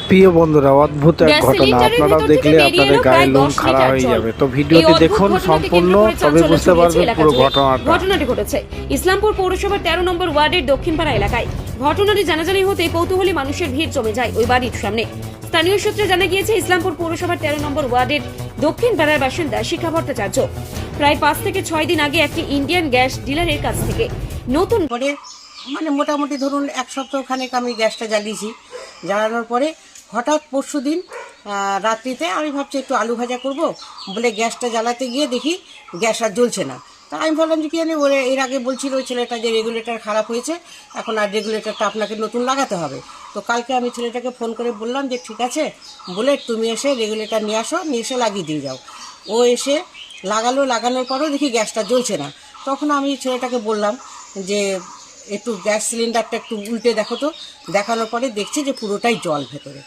প্রিয় বন্ধুরা, অদ্ভুত এক ঘটনা আপনারা দেখলে আপনাদের গায়ে লোম খাড়া হয়ে যাবে। তো ভিডিওটি দেখুন সম্পূর্ণ, তবে বুঝতে পারবেন পুরো ঘটনাটা। ঘটনাটি ঘটেছে ইসলামপুর পৌরসভার 13 নম্বর ওয়ার্ডের দক্ষিণপাড়া এলাকায়। ঘটনাটি জানাজানি হতেই কৌতূহলী মানুষের ভিড় জমে যায় ওই বাড়ির সামনে। স্থানীয় সূত্রে জানা গিয়েছে, ইসলামপুর পৌরসভার 13 নম্বর ওয়ার্ডের দক্ষিণপাড়ার বাসিন্দা শিখা ভট্টাচার্য প্রায় 5 থেকে 6 দিন আগে একটি ইন্ডিয়ান গ্যাস ডিলারের কাছ থেকে নতুন পরে মোটামুটি ধরুন এক সপ্তাহখানেক আমি গ্যাসটা জ্বালিয়েছি। জ্বালানোর পরে হঠাৎ পরশুদিন রাত্রিতে আমি ভাবছি একটু আলু ভাজা করব বলে গ্যাসটা জ্বালাতে গিয়ে দেখি গ্যাস আর জ্বলছে না। তা আমি ভাবলাম যে কি জানি, ওরে এর আগে বলছিল ওই ছেলেটা যে রেগুলেটর খারাপ হয়েছে, এখন আর রেগুলেটরটা আপনাকে নতুন লাগাতে হবে। তো কালকে আমি ছেলেটাকে ফোন করে বললাম যে ঠিক আছে, বলে তুমি এসে রেগুলেটর নিয়ে আসো, নিয়ে এসে লাগিয়ে দিয়ে যাও। ও এসে লাগানোর পরেও দেখি গ্যাসটা জ্বলছে না। তখন আমি ছেলেটাকে বললাম যে একটু গ্যাস সিলিন্ডারটা একটু উল্টে দেখো তো। দেখানোর পরে দেখছি যে পুরোটাই জল ভেতরে।